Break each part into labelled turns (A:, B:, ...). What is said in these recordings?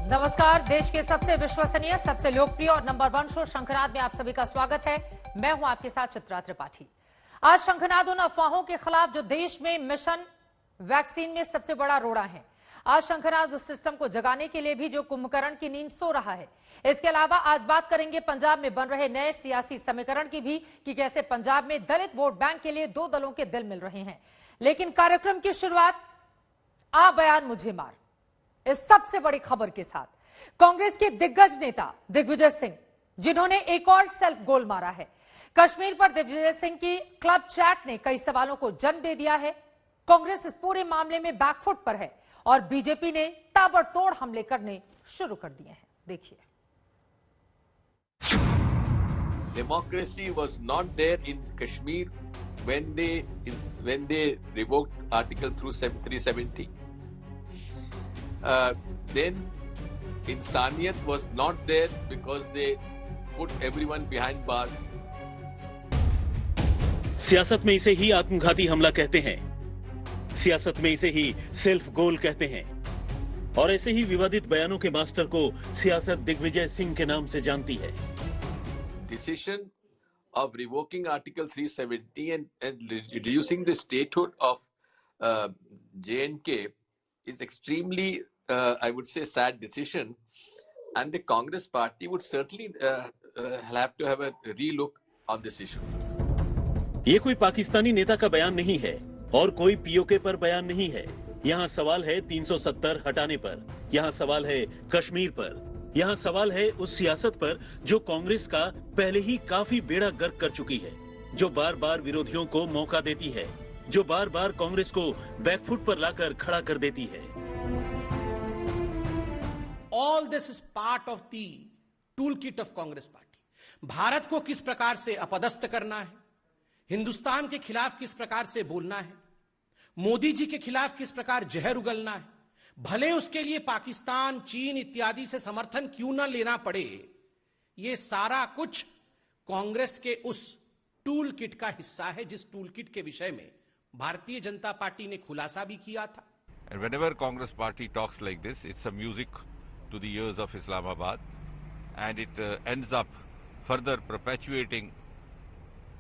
A: नमस्कार। देश के सबसे विश्वसनीय, सबसे लोकप्रिय और नंबर 1 शो शंखनाद में आप सभी का स्वागत है। मैं हूं आपके साथ चित्रा त्रिपाठी। आज शंखनाद उन अफवाहों के खिलाफ जो देश में मिशन वैक्सीन में सबसे बड़ा रोड़ा है। आज शंखनाद उस सिस्टम को जगाने के लिए भी जो कुंभकर्ण की नींद सो रहा है। इसके अलावा आज बात करेंगे पंजाब में बन रहे नए सियासी समीकरण की भी कि कैसे पंजाब में दलित वोट बैंक के लिए दो दलों के दिल मिल रहे हैं। लेकिन कार्यक्रम की शुरुआत आ बयान मुझे मार इस सबसे बड़ी खबर के साथ। कांग्रेस के दिग्गज नेता दिग्विजय सिंह, जिन्होंने एक और सेल्फ गोल मारा है। कश्मीर पर दिग्विजय सिंह की क्लब चैट ने कई सवालों को जन्म दे दिया है। कांग्रेस इस पूरे मामले में बैकफुट पर है और बीजेपी ने ताबड़तोड़ हमले करने शुरू कर दिए हैं। देखिए।
B: Democracy was not there in Kashmir when they revoked Article 370. Then Insaniyat was not there because they put everyone behind bars.
C: सियासत में इसे ही आत्मघाती हमला कहते हैं। सियासत में इसे ही सेल्फ गोल कहते हैं। और ऐसे ही विवादित बयानों के मास्टर को सियासत दिग्विजय सिंह के नाम से जानती है।
B: Decision of revoking Article 370 and reducing the statehood of J&K is extremely, I would say, sad decision, and the Congress party would certainly have to have a relook on this issue.
C: ये कोई पाकिस्तानी नेता का बयान नहीं है और कोई PoK पर बयान नहीं है। यहाँ सवाल है 370 हटाने पर, यहाँ सवाल है कश्मीर पर, यहाँ सवाल है उस सियासत पर जो कांग्रेस का पहले ही काफी बेड़ा गर्क कर चुकी है, जो बार बार विरोधियों को मौका देती है, जो बार बार कांग्रेस को बैकफुट पर लाकर खड़ा कर देती है।
D: All this is part of the toolkit of Congress Party. Bharat को किस प्रकार से अपदस्थ करना है, हिंदुस्तान के खिलाफ किस प्रकार से बोलना है, मोदी जी के खिलाफ किस प्रकार जहर उगलना है, भले उसके लिए पाकिस्तान, चीन इत्यादि से समर्थन क्यों ना लेना पड़े, ये सारा कुछ कांग्रेस के उस टूल किट का हिस्सा है जिस टूल किट के विषय में भारतीय जनता पार्टी ने खुलासा भी किया था।
E: And whenever Congress party talks like this, it's a music to the ears of Islamabad, and it ends up further perpetuating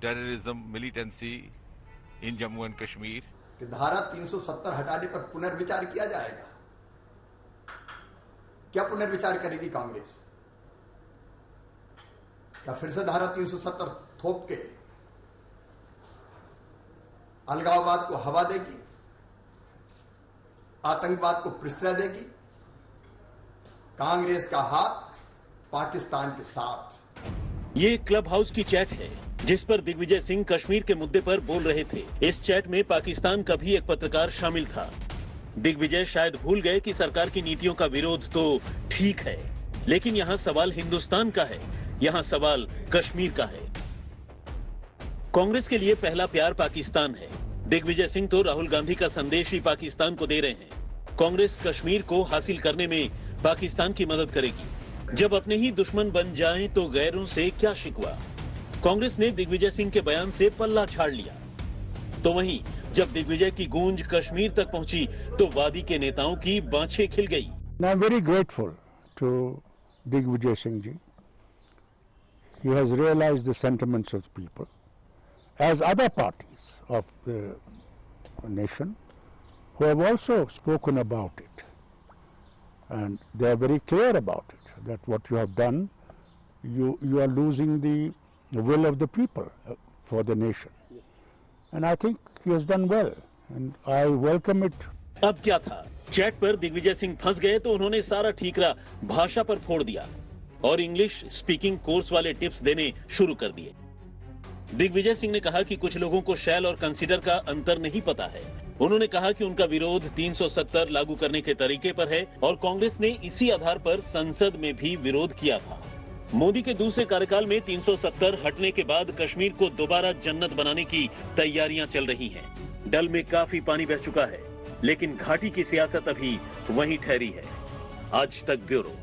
E: terrorism, militancy in Jammu and Kashmir.
F: कि धारा 370 हटाने पर पुनर्विचार किया जाएगा। क्या पुनर्विचार करेगी कांग्रेस? क्या फिर से धारा 370 थोप के अलगाववाद को हवा देगी, आतंकवाद को प्रश्रय देगी? कांग्रेस का हाथ पाकिस्तान के साथ।
C: ये क्लब हाउस की चैट है जिस पर दिग्विजय सिंह कश्मीर के मुद्दे पर बोल रहे थे। इस चैट में पाकिस्तान का भी एक पत्रकार शामिल था। दिग्विजय शायद भूल गए कि सरकार की नीतियों का विरोध तो ठीक है, लेकिन यहाँ सवाल हिंदुस्तान का है, यहाँ सवाल कश्मीर का है। कांग्रेस के लिए पहला प्यार पाकिस्तान है। दिग्विजय सिंह तो राहुल गांधी का संदेश ही पाकिस्तान को दे रहे हैं। कांग्रेस कश्मीर को हासिल करने में पाकिस्तान की मदद करेगी। जब अपने ही दुश्मन बन जाएं तो गैरों से क्या शिकवा। कांग्रेस ने दिग्विजय सिंह के बयान से पल्ला झाड़ लिया। तो वहीं जब दिग्विजय की गूंज कश्मीर तक पहुंची तो वादी के नेताओं की बाँछें खिल गई।
G: I am very grateful to Digvijay Singh ji. He has realized the sentiments of the people, as other parties of the nation who have also spoken about it, and they are very clear about it, that what you have done, you are losing the will of the people for the nation. And I think he has done well, and I welcome it.
C: अब क्या था, chat पर दिग्विजय सिंह फंस गए तो उन्होंने सारा ठीकरा भाषा पर फोड़ दिया और इंग्लिश स्पीकिंग कोर्स वाले टिप्स देने शुरू कर दिए। दिग्विजय सिंह ने कहा कि कुछ लोगों को शैल और कंसीडर का अंतर नहीं पता है। उन्होंने कहा कि उनका विरोध 370 लागू करने के तरीके पर है और कांग्रेस ने इसी आधार पर संसद में भी विरोध किया था। मोदी के दूसरे कार्यकाल में 370 हटने के बाद कश्मीर को दोबारा जन्नत बनाने की तैयारियां चल रही हैं। डल में काफी पानी बह चुका है, लेकिन घाटी की सियासत अभी वहीं ठहरी है। आज तक ब्यूरो।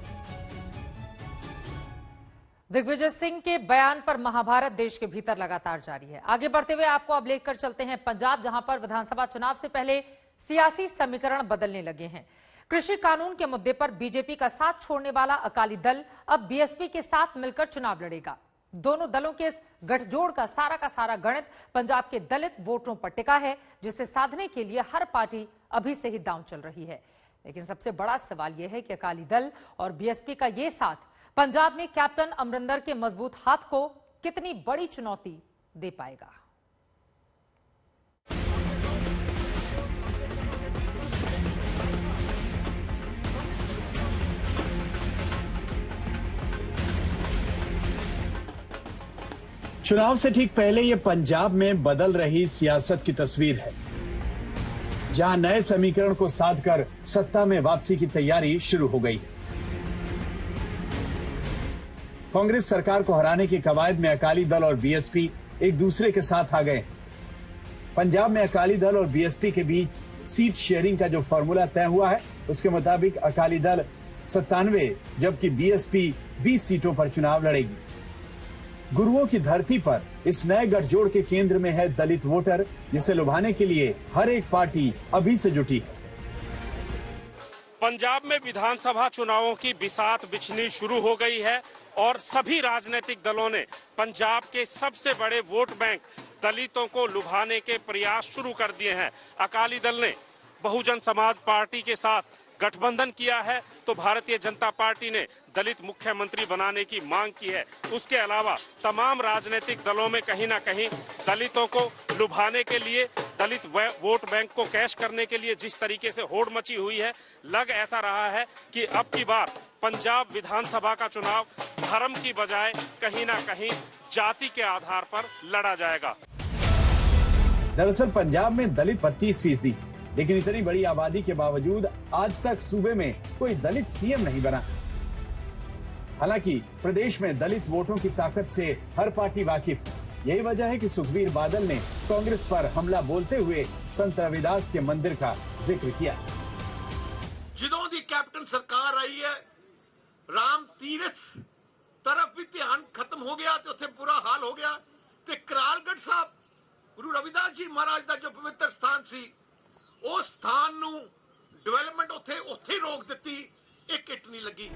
A: दिग्विजय सिंह के बयान पर महाभारत देश के भीतर लगातार जारी है। आगे बढ़ते हुए आपको अब लेकर चलते हैं पंजाब, जहां पर विधानसभा चुनाव से पहले सियासी समीकरण बदलने लगे हैं। कृषि कानून के मुद्दे पर बीजेपी का साथ छोड़ने वाला अकाली दल अब बीएसपी के साथ मिलकर चुनाव लड़ेगा। दोनों दलों के इस गठजोड़ का सारा गणित पंजाब के दलित वोटरों पर टिका है, जिसे साधने के लिए हर पार्टी अभी से ही दांव चल रही है। लेकिन सबसे बड़ा सवाल यह है कि अकाली दल और बीएसपी का ये साथ पंजाब में कैप्टन अमरिंदर के मजबूत हाथ को कितनी बड़ी चुनौती दे पाएगा।
H: चुनाव से ठीक पहले ये पंजाब में बदल रही सियासत की तस्वीर है, जहां नए समीकरण को साधकर सत्ता में वापसी की तैयारी शुरू हो गई है। कांग्रेस सरकार को हराने की कवायद में अकाली दल और बीएसपी एक दूसरे के साथ आ गए। पंजाब में अकाली दल और बीएसपी के बीच सीट शेयरिंग का जो फॉर्मूला तय हुआ है, उसके मुताबिक अकाली दल 97 जबकि बीएसपी 20 सीटों पर चुनाव लड़ेगी। गुरुओं की धरती पर इस नए गठजोड़ के केंद्र में है दलित वोटर, जिसे लुभाने के लिए हर एक पार्टी अभी से जुटी है।
I: पंजाब में विधानसभा चुनावों की बिसात बिछनी शुरू हो गई है और सभी राजनीतिक दलों ने पंजाब के सबसे बड़े वोट बैंक दलितों को लुभाने के प्रयास शुरू कर दिए हैं। अकाली दल ने बहुजन समाज पार्टी के साथ गठबंधन किया है, तो भारतीय जनता पार्टी ने दलित मुख्यमंत्री बनाने की मांग की है। उसके अलावा तमाम राजनीतिक दलों में कहीं ना कहीं दलितों को लुभाने के लिए, दलित वोट बैंक को कैश करने के लिए जिस तरीके से होड़ मची हुई है, लग ऐसा रहा है कि अब की बार पंजाब विधानसभा का चुनाव धर्म की बजाय कहीं ना कहीं जाति के आधार पर लड़ा जाएगा।
H: दरअसल पंजाब में दलित 32%, लेकिन इतनी बड़ी आबादी के बावजूद आज तक सूबे में कोई दलित सीएम नहीं बना। हालांकि प्रदेश में दलित वोटों की ताकत से हर पार्टी वाकिफ है। यही वजह है कि सुखबीर बादल ने कांग्रेस पर हमला बोलते हुए संत रविदास के मंदिर का जिक्र किया।
F: ਜਦੋਂ ਦੀ कैप्टन सरकार आई है, राम तीर्थ तरफ भी ध्यान खत्म हो गया, तो उत्थे बुरा हाल हो गया। ते करालगढ़ साहब गुरु रविदास जी महाराज का जो पवित्र स्थान सी, उस स्थान नू डेवलपमेंट उत्थे रोक दिती, एक इट नहीं लगी।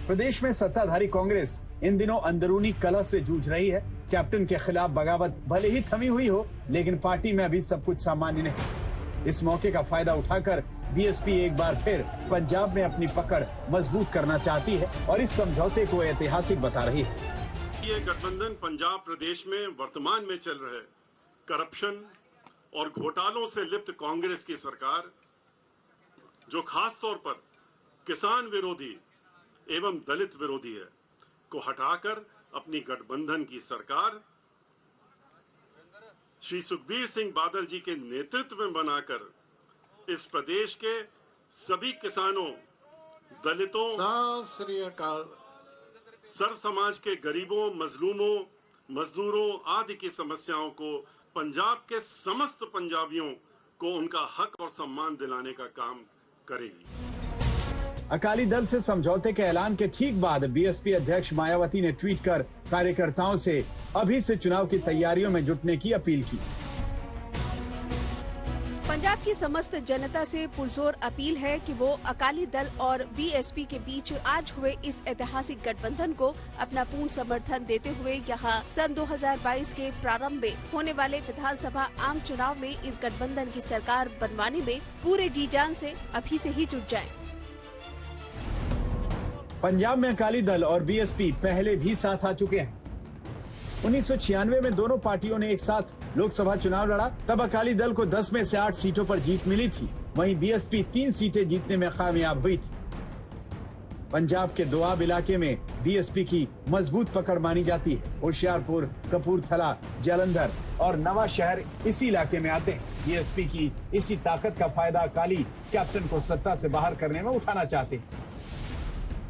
H: प्रदेश में सत्ताधारी कांग्रेस इन दिनों अंदरूनी कलह से जूझ रही है। कैप्टन के खिलाफ बगावत भले ही थमी हुई हो, लेकिन पार्टी में अभी सब कुछ सामान्य नहीं। इस मौके का फायदा उठाकर बीएसपी एक बार फिर पंजाब में अपनी पकड़ मजबूत करना चाहती है और इस समझौते को ऐतिहासिक बता रही है।
J: ये गठबंधन पंजाब प्रदेश में वर्तमान में चल रहे करप्शन और घोटालों से लिप्त कांग्रेस की सरकार, जो खास तौर पर किसान विरोधी एवं दलित विरोधी है, को हटाकर अपनी गठबंधन की सरकार श्री सुखबीर सिंह बादल जी के नेतृत्व में बनाकर इस प्रदेश के सभी किसानों, दलितों, सर्व समाज के गरीबों, मजलूमों, मजदूरों आदि की समस्याओं को पंजाब के समस्त पंजाबियों को उनका हक और सम्मान दिलाने का काम करेगी।
H: अकाली दल से समझौते के ऐलान के ठीक बाद बीएसपी अध्यक्ष मायावती ने ट्वीट कर कार्यकर्ताओं से अभी से चुनाव की तैयारियों में जुटने की अपील की।
K: पंजाब की समस्त जनता से पुरजोर अपील है कि वो अकाली दल और बीएसपी के बीच आज हुए इस ऐतिहासिक गठबंधन को अपना पूर्ण समर्थन देते हुए यहां सन 2022 के प्रारंभ में होने वाले विधानसभा आम चुनाव में इस गठबंधन की सरकार बनवाने में पूरे जी जान से अभी से ही जुट जाएं।
H: पंजाब में अकाली दल और बीएसपी पहले भी साथ आ चुके हैं। 1996 में दोनों पार्टियों ने एक साथ लोकसभा चुनाव लड़ा, तब अकाली दल को 10 में से 8 सीटों पर जीत मिली थी, वहीं बीएसपी 3 सीटें जीतने में कामयाब हुई थी। पंजाब के दोआब इलाके में बीएसपी की मजबूत पकड़ मानी जाती है। होशियारपुर, कपूरथला, जालंधर और नवा शहर इसी इलाके में आते हैं। बीएसपी की इसी ताकत का फायदा अकाली कैप्टन को सत्ता से बाहर करने में उठाना चाहते हैं।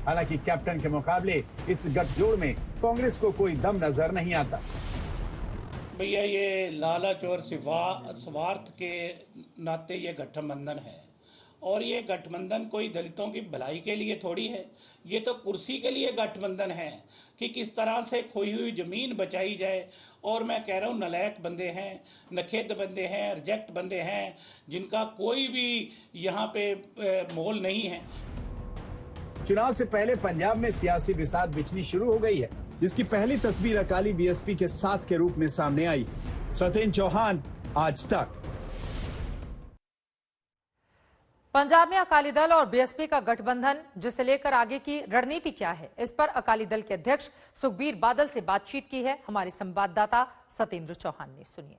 H: हालांकि कैप्टन के मुकाबले इस गठजोड़ में कांग्रेस को कोई दम नजर नहीं आता।
L: भैया ये लालच और स्वार्थ के नाते ये गठबंधन है और ये गठबंधन कोई दलितों की भलाई के लिए थोड़ी है, ये तो कुर्सी के लिए गठबंधन है कि किस तरह से खोई हुई जमीन बचाई जाए। और मैं कह रहा हूँ नालायक बंदे हैं, नखेद बंदे हैं, रिजेक्ट बंदे हैं, जिनका कोई भी यहाँ पे मोल नहीं है।
H: चुनाव से पहले पंजाब में सियासी बिसात बिछनी शुरू हो गई है, जिसकी पहली तस्वीर अकाली बीएसपी के साथ के रूप में सामने आई। सत्येंद्र चौहान, आज तक।
A: पंजाब में अकाली दल और बीएसपी का गठबंधन, जिसे लेकर आगे की रणनीति क्या है, इस पर अकाली दल के अध्यक्ष सुखबीर बादल से बातचीत की है हमारे संवाददाता सत्येंद्र चौहान ने। सुनिए।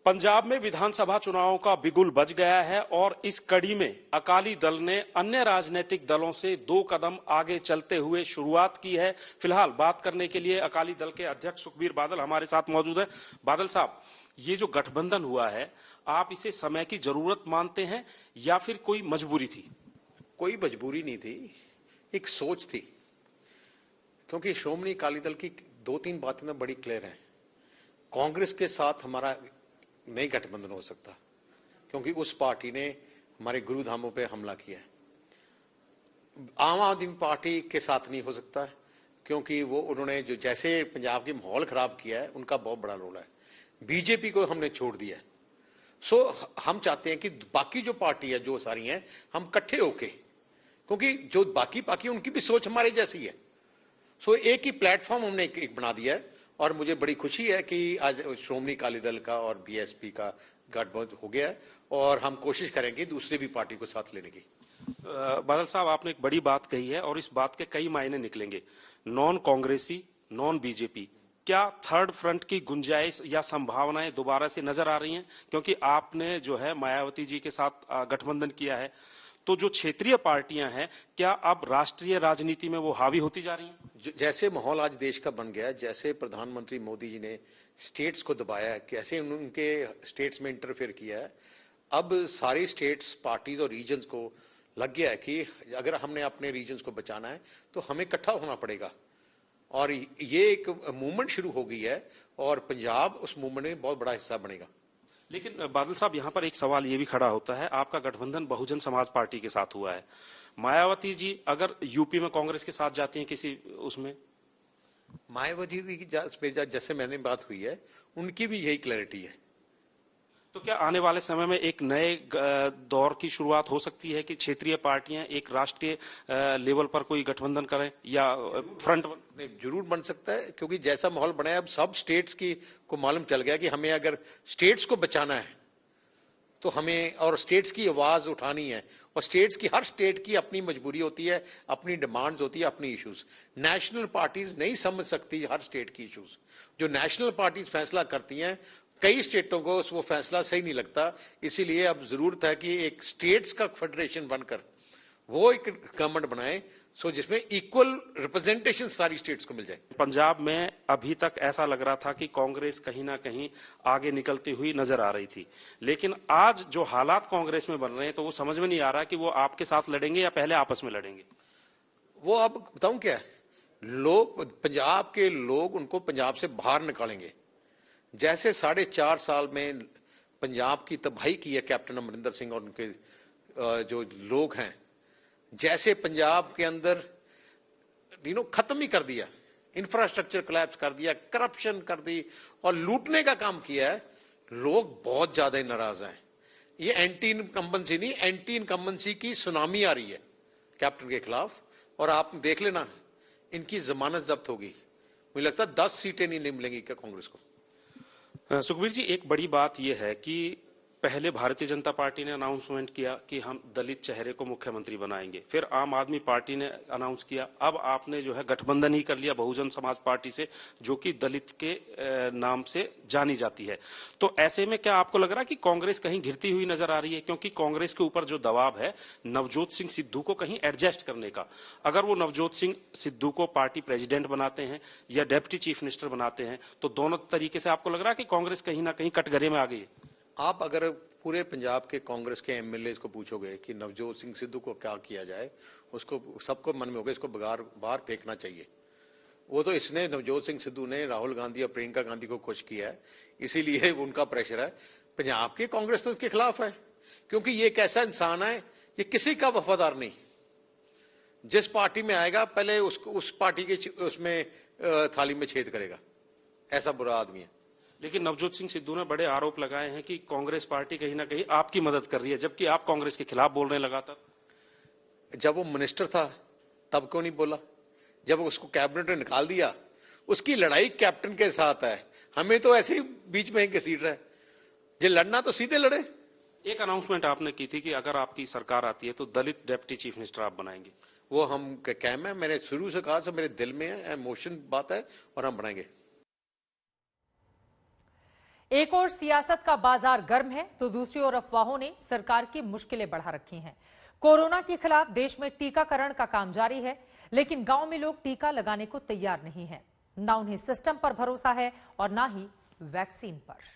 I: पंजाब में विधानसभा चुनावों का बिगुल बज गया है और इस कड़ी में अकाली दल ने अन्य राजनीतिक दलों से 2 कदम आगे चलते हुए शुरुआत की है। फिलहाल बात करने के लिए अकाली दल के अध्यक्ष सुखबीर बादल हमारे साथ मौजूद है। बादल साहब, ये जो गठबंधन हुआ है, आप इसे समय की जरूरत मानते हैं या फिर कोई मजबूरी थी?
M: कोई मजबूरी नहीं थी, एक सोच थी। क्योंकि श्रोमणी अकाली दल की 2-3 बातें तो बड़ी क्लियर हैं। कांग्रेस के साथ हमारा नहीं गठबंधन हो सकता, क्योंकि उस पार्टी ने हमारे गुरुधामों पे हमला किया है। आम आदमी पार्टी के साथ नहीं हो सकता, क्योंकि वो उन्होंने जो जैसे पंजाब के माहौल खराब किया है, उनका बहुत बड़ा रोल है। बीजेपी को हमने छोड़ दिया है। सो हम चाहते हैं कि बाकी जो पार्टी है, जो सारी हैं, हम इकट्ठे होके, क्योंकि जो बाकी उनकी भी सोच हमारे जैसी है। सो एक ही प्लेटफॉर्म हमने एक बना दिया है और मुझे बड़ी खुशी है कि आज श्रोमणी अकाली दल का और बीएसपी का गठबंधन हो गया है और हम कोशिश करेंगे दूसरी भी पार्टी को साथ लेने की।
I: बादल साहब, आपने एक बड़ी बात कही है और इस बात के कई मायने निकलेंगे। नॉन कांग्रेसी, नॉन बीजेपी, क्या थर्ड फ्रंट की गुंजाइश या संभावनाएं दोबारा से नजर आ रही हैं? क्योंकि आपने जो है मायावती जी के साथ गठबंधन किया है, तो जो क्षेत्रीय पार्टियां हैं, क्या अब राष्ट्रीय राजनीति में वो हावी होती जा रही हैं?
M: जैसे माहौल आज देश का बन गया है, जैसे प्रधानमंत्री मोदी जी ने स्टेट्स को दबाया है, कैसे उनके स्टेट्स में इंटरफेयर किया है, अब सारी स्टेट्स, पार्टीज और रीजन्स को लग गया है कि अगर हमने अपने रीजन्स को बचाना है तो हमें इकट्ठा होना पड़ेगा। और ये एक मूवमेंट शुरू हो गई है और पंजाब उस मूवमेंट में बहुत बड़ा हिस्सा बनेगा।
I: लेकिन बादल साहब, यहाँ पर एक सवाल ये भी खड़ा होता है, आपका गठबंधन बहुजन समाज पार्टी के साथ हुआ है। मायावती जी अगर यूपी में कांग्रेस के साथ जाती हैं किसी उसमें,
M: मायावती जी की जैसे मैंने बात हुई है, उनकी भी यही क्लैरिटी है।
I: तो क्या आने वाले समय में एक नए दौर की शुरुआत हो सकती है कि क्षेत्रीय पार्टियां एक राष्ट्रीय लेवल पर कोई गठबंधन करें या फ्रंट?
M: नहीं, जरूर बन सकता है, क्योंकि जैसा माहौल बना है, अब सब स्टेट्स की को मालूम चल गया कि हमें अगर स्टेट्स को बचाना है तो हमें, और स्टेट्स की आवाज उठानी है, और स्टेट्स की, हर स्टेट की अपनी मजबूरी होती है, अपनी डिमांड्स होती है, अपनी इश्यूज। नेशनल पार्टीज नहीं समझ सकती हर स्टेट की इश्यूज। जो नेशनल पार्टीज फैसला करती हैं, कई स्टेटों को वो फैसला सही नहीं लगता, इसीलिए अब जरूरत है कि एक स्टेट्स का फेडरेशन बनकर वो एक गवर्नमेंट बनाए, सो जिसमें इक्वल रिप्रेजेंटेशन सारी स्टेट्स को मिल जाए।
I: पंजाब में अभी तक ऐसा लग रहा था कि कांग्रेस कहीं ना कहीं आगे निकलती हुई नजर आ रही थी, लेकिन आज जो हालात कांग्रेस में बन रहे हैं, तो वो समझ में नहीं आ रहा कि वो आपके साथ लड़ेंगे या पहले आपस में लड़ेंगे।
M: वो अब बताऊं क्या है, लोग, पंजाब के लोग उनको पंजाब से बाहर निकालेंगे। जैसे 4.5 साल में पंजाब की तबाही की है कैप्टन अमरिंदर सिंह और उनके जो लोग हैं, जैसे पंजाब के अंदर खत्म ही कर दिया, इंफ्रास्ट्रक्चर कोलैप्स कर दिया, करप्शन कर दी और लूटने का काम किया है, लोग बहुत ज्यादा नाराज हैं। ये एंटी इनकम्बेंसी नहीं, एंटी इनकम्बेंसी की सुनामी आ रही है कैप्टन के खिलाफ, और आप देख लेना इनकी जमानत जब्त होगी। मुझे लगता है 10 सीटें नहीं मिलेंगी क्या कांग्रेस को।
I: सुखबीर जी, एक बड़ी बात यह है कि पहले भारतीय जनता पार्टी ने अनाउंसमेंट किया कि हम दलित चेहरे को मुख्यमंत्री बनाएंगे, फिर आम आदमी पार्टी ने अनाउंस किया, अब आपने जो है गठबंधन ही कर लिया बहुजन समाज पार्टी से, जो कि दलित के नाम से जानी जाती है। तो ऐसे में क्या आपको लग रहा है कि कांग्रेस कहीं घिरती हुई नजर आ रही है? क्योंकि कांग्रेस के ऊपर जो दबाव है नवजोत सिंह सिद्धू को कहीं एडजस्ट करने का, अगर वो नवजोत सिंह सिद्धू को पार्टी प्रेसिडेंट बनाते हैं या डेप्टी चीफ मिनिस्टर बनाते हैं, तो दोनों तरीके से आपको लग रहा है कि कांग्रेस कहीं ना कहीं कटघरे में आ गई है?
M: आप अगर पूरे पंजाब के कांग्रेस के एमएलए को पूछोगे कि नवजोत सिंह सिद्धू को क्या किया जाए, उसको सबको मन में होगा इसको बाहर फेंकना चाहिए। वो तो इसने, नवजोत सिंह सिद्धू ने राहुल गांधी और प्रियंका गांधी को खुश किया है, इसीलिए उनका प्रेशर है। पंजाब की कांग्रेस तो उसके खिलाफ है। क्योंकि ये एक ऐसा इंसान है, ये किसी का वफादार नहीं। जिस पार्टी में आएगा पहले उसको उस पार्टी के उसमें थाली में छेद करेगा, ऐसा बुरा आदमी है।
I: लेकिन नवजोत सिंह सिद्धू ने बड़े आरोप लगाए हैं कि कांग्रेस पार्टी कहीं ना कहीं आपकी मदद कर रही है, जबकि आप कांग्रेस के खिलाफ बोल रहे हैं लगातार।
M: जब वो मिनिस्टर था तब क्यों नहीं बोला? जब उसको कैबिनेट ने निकाल दिया, उसकी लड़ाई कैप्टन के साथ है, हमें तो ऐसे ही बीच में ही घसीट रहा है। जो लड़ना तो सीधे लड़े।
I: एक अनाउंसमेंट आपने की थी कि अगर आपकी सरकार आती है तो दलित डिप्टी चीफ मिनिस्टर आप बनाएंगे।
M: वो हम कैम है, मैंने शुरू से कहा, सब मेरे दिल में है, इमोशन बात है, और हम बनाएंगे।
A: एक ओर सियासत का बाजार गर्म है तो दूसरी ओर अफवाहों ने सरकार की मुश्किलें बढ़ा रखी हैं। कोरोना के खिलाफ देश में टीकाकरण का काम जारी है, लेकिन गांव में लोग टीका लगाने को तैयार नहीं हैं। ना उन्हें सिस्टम पर भरोसा है और ना ही वैक्सीन पर।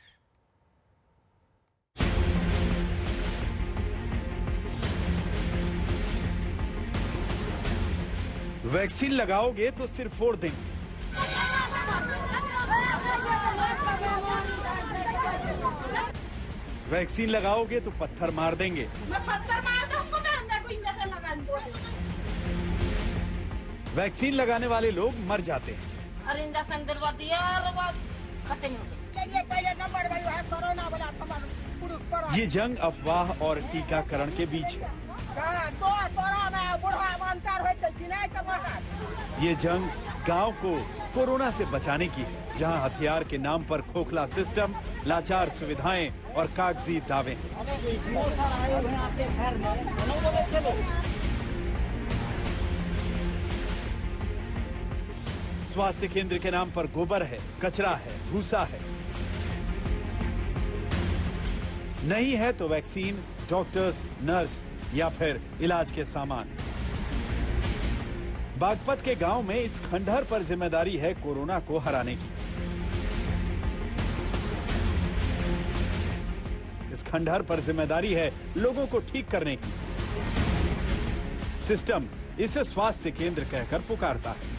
H: वैक्सीन लगाओगे तो सिर फोड़ देंगे, वैक्सीन लगाओगे तो पत्थर मार देंगे, वैक्सीन लगाने वाले लोग मर जाते हैं। ये जंग अफवाह और टीकाकरण के बीच है। ये जंग गांव को कोरोना से बचाने की है, जहां हथियार के नाम पर खोखला सिस्टम, लाचार सुविधाएं और कागजी दावे हैं। स्वास्थ्य केंद्र के नाम पर गोबर है, कचरा है, भूसा है। नहीं है तो वैक्सीन, डॉक्टर्स, नर्स या फिर इलाज के सामान। बागपत के गांव में इस खंडहर पर जिम्मेदारी है कोरोना को हराने की। इस खंडहर पर जिम्मेदारी है लोगों को ठीक करने की। सिस्टम इसे स्वास्थ्य केंद्र कहकर पुकारता है।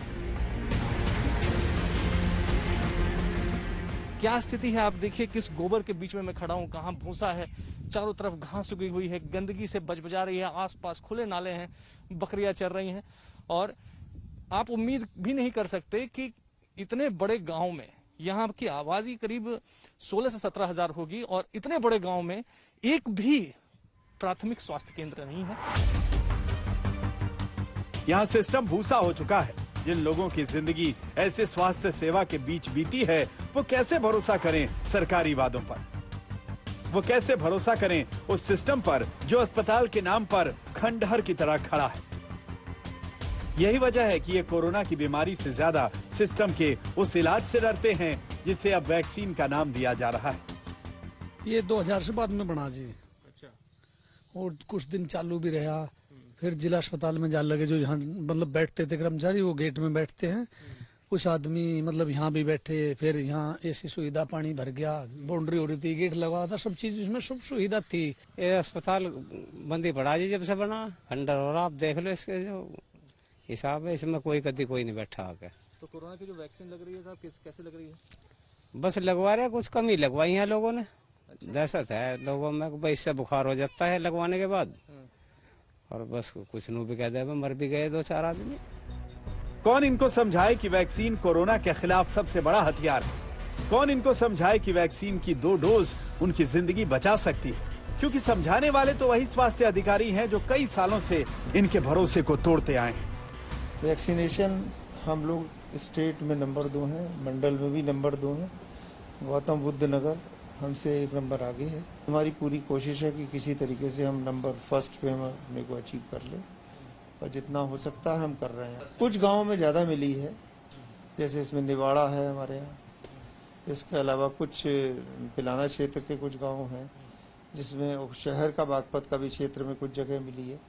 N: क्या स्थिति है आप देखिए, किस गोबर के बीच में मैं खड़ा हूं, कहां भूसा है, चारों तरफ घास उगी हुई है, गंदगी से बजबजा रही है, आसपास खुले नाले हैं, बकरियां चर रही हैं। और आप उम्मीद भी नहीं कर सकते कि इतने बड़े गांव में, यहाँ की आबादी करीब 16 से 17 हजार होगी, और इतने बड़े गांव में एक भी प्राथमिक स्वास्थ्य केंद्र नहीं है।
H: यहाँ सिस्टम भूसा हो चुका है। जिन लोगों की जिंदगी ऐसे स्वास्थ्य सेवा के बीच बीती है, वो कैसे भरोसा करें सरकारी वादों पर? वो कैसे भरोसा करें उस सिस्टम पर जो अस्पताल के नाम पर खंडहर की तरह खड़ा है? यही वजह है कि ये कोरोना की बीमारी से ज्यादा सिस्टम के उस इलाज से डरते हैं जिसे अब वैक्सीन का नाम दिया जा रहा है।
O: ये 2000 से बाद में बना जी। अच्छा। और कुछ दिन चालू भी रहा, फिर जिला अस्पताल में जाने लगे। जो यहाँ मतलब बैठते थे कर्मचारी, वो गेट में बैठते हैं। कुछ आदमी मतलब यहाँ भी बैठे, फिर यहाँ ऐसी सुविधा, पानी भर गया, बाउंड्री हो रही थी, गेट लगा था, सब चीज इसमें सब सुविधा थी।
P: ये अस्पताल बंदी पड़ा जी जब से बना, खंडर हो रहा। आप देख लो इसके जो हिसाब है, इसमें कोई नहीं बैठा आके।
N: तो कोरोना की जो वैक्सीन लग रही है साहब, कैसे लग रही है?
P: बस लगवा रहे, कुछ कम ही लगवाई है लोगों ने। दहशत है लोगों में, भाई इससे बुखार हो जाता है लगवाने के बाद, और बस कुछ नू भी कह दे, मर भी गए 2-4 आदमी।
H: कौन इनको समझाए कि वैक्सीन कोरोना के खिलाफ सबसे बड़ा हथियार है? कौन इनको समझाए कि वैक्सीन की 2 डोज उनकी जिंदगी बचा सकती है? क्योंकि समझाने वाले तो वही स्वास्थ्य अधिकारी हैं जो कई सालों से इनके भरोसे को तोड़ते आए हैं।
Q: वैक्सीनेशन हम लोग स्टेट में नंबर 2 हैं, मंडल में भी नंबर 2 हैं। गौतम बुद्ध नगर हमसे 1 नंबर आगे है। हमारी पूरी कोशिश है कि किसी तरीके से हम नंबर 1 पे हम अपने को अचीव कर लें, और जितना हो सकता है हम कर रहे हैं। कुछ गाँव में ज़्यादा मिली है, जैसे इसमें निवाड़ा है हमारे यहाँ। इसके अलावा कुछ पिलाना क्षेत्र के कुछ गाँव हैं, जिसमें शहर का बागपत का भी क्षेत्र में कुछ जगह मिली है।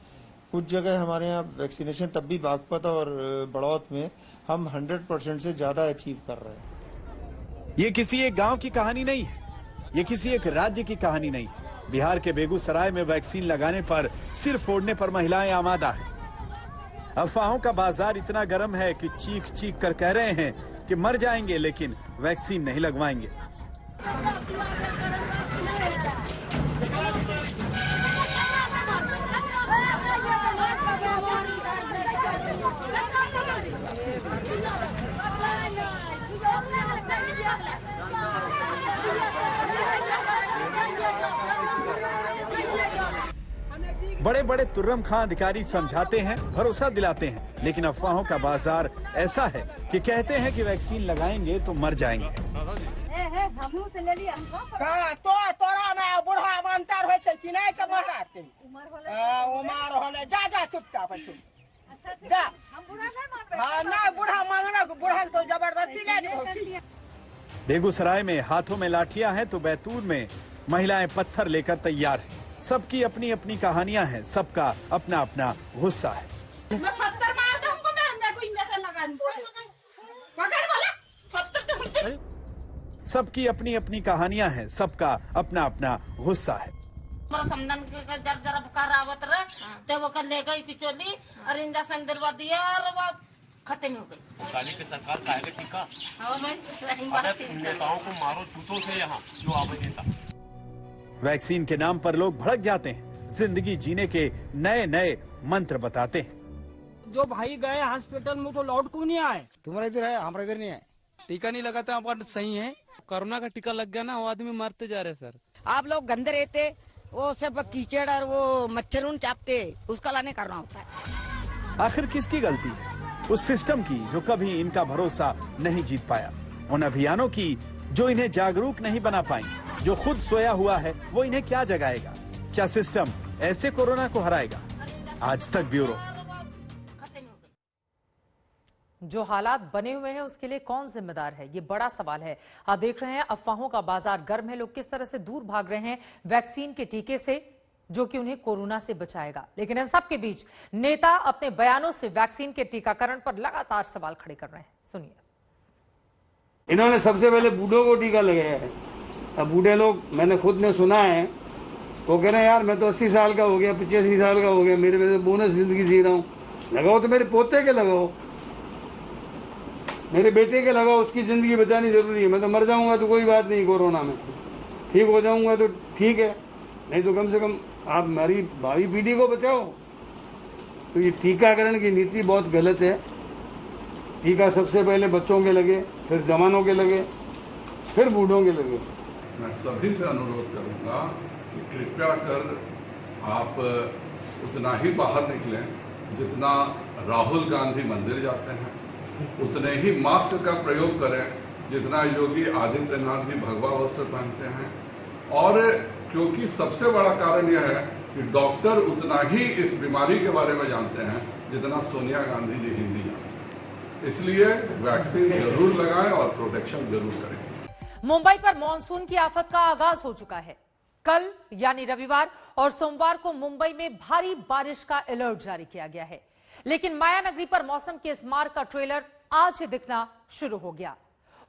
Q: कुछ जगह हमारे यहाँ वैक्सीनेशन तब भी बागपत और बड़ौत में हम 100% से ज़्यादा अचीव कर रहे हैं।
H: ये किसी एक गांव की कहानी नहीं है, ये किसी एक राज्य की कहानी नहीं। बिहार के बेगूसराय में वैक्सीन लगाने पर सिर फोड़ने पर महिलाएं आमादा हैं। अफवाहों का बाजार इतना गर्म है कि चीख चीख कर कह रहे हैं कि मर जाएंगे लेकिन वैक्सीन नहीं लगवाएंगे। बड़े बड़े तुर्रम खां अधिकारी समझाते हैं, भरोसा दिलाते हैं, लेकिन अफवाहों का बाजार ऐसा है कि कहते हैं कि वैक्सीन लगाएंगे तो मर जाएंगे। बेगूसराय में हाथों में लाठियां हैं तो बैतूल में महिलाएं पत्थर लेकर तैयार हैं। सबकी अपनी अपनी कहानियां हैं, सबका अपना अपना गुस्सा है।
R: मैं पत्थर मार दूंगा, मैं अंदर को इंजेक्शन लगा दूंगा। पकड़ वाला।
H: सबकी अपनी अपनी कहानियां हैं, सबका अपना अपना गुस्सा है।
R: समदन के जरा बुखार आवत रहा तो वो कर ले गई चोली और इंजेक्शन दिलवा दिया और वो खत्म हो गई।
S: काली की सरकार कायदे टीका नेताओं को मारो जूतों से यहाँ जो आवे नेता।
H: वैक्सीन के नाम पर लोग भड़क जाते हैं, जिंदगी जीने के नए नए मंत्र बताते हैं।
T: जो भाई गए हॉस्पिटल में तो लौट क्यों नहीं आए?
U: तुम्हारा इधर है, हमारा इधर नहीं है।
T: टीका नहीं लगाता आप सही है।
N: कोरोना का टीका लग गया ना, वो आदमी मरते जा रहे सर।
V: आप लोग गंदे रहते, वो सब कीचड़ और वो मच्छर उन चापते, उसका लाने करना होता है।
H: आखिर किसकी गलती है? उस सिस्टम की जो कभी इनका भरोसा नहीं जीत पाया, उन अभियानों की जो इन्हें जागरूक नहीं बना पाई, जो खुद सोया हुआ है वो इन्हें क्या जगाएगा? क्या सिस्टम ऐसे कोरोना को हराएगा? आज तक ब्यूरो।
A: जो हालात बने हुए हैं उसके लिए कौन जिम्मेदार है, ये बड़ा सवाल है। आप देख रहे हैं अफवाहों का बाजार गर्म है, लोग किस तरह से दूर भाग रहे हैं वैक्सीन के टीके से जो कि उन्हें कोरोना से बचाएगा। लेकिन इन सब के बीच नेता अपने बयानों से वैक्सीन के टीकाकरण पर लगातार सवाल खड़े कर रहे हैं। सुनिए।
W: इन्होंने सबसे पहले बूढ़ों को टीका लगाया है। अब बूढ़े लोग, मैंने खुद ने सुना है, वो कह रहे हैं यार मैं तो 80 साल का हो गया, 85 साल का हो गया, मेरे में तो बोनस जिंदगी जी रहा हूँ। लगाओ तो मेरे पोते के लगाओ, मेरे बेटे के लगाओ, उसकी जिंदगी बचानी जरूरी है। मैं तो मर जाऊंगा तो कोई बात नहीं, कोरोना में ठीक हो जाऊंगा तो ठीक है, नहीं तो कम से कम आप हमारी भावी पीढ़ी को बचाओ। तो ये टीकाकरण की नीति बहुत गलत है। टीका सबसे पहले बच्चों के लगे, फिर जवानों के लगे, फिर बूढ़ों के लगे।
X: मैं सभी से अनुरोध करूंगा कि कृपया कर आप उतना ही बाहर निकलें जितना राहुल गांधी मंदिर जाते हैं, उतने ही मास्क का प्रयोग करें जितना योगी आदित्यनाथ जी भगवा वस्त्र पहनते हैं। और क्योंकि सबसे बड़ा कारण यह है कि डॉक्टर उतना ही इस बीमारी के बारे में जानते हैं जितना सोनिया गांधी जी हिंदी जानते हैं, इसलिए वैक्सीन जरूर लगाएं और प्रोटेक्शन जरूर करें।
A: मुंबई पर मानसून की आफत का आगाज हो चुका है। कल यानी रविवार और सोमवार को मुंबई में भारी बारिश का अलर्ट जारी किया गया है, लेकिन माया नगरी पर मौसम के इस मार का ट्रेलर आज ही दिखना शुरू हो गया।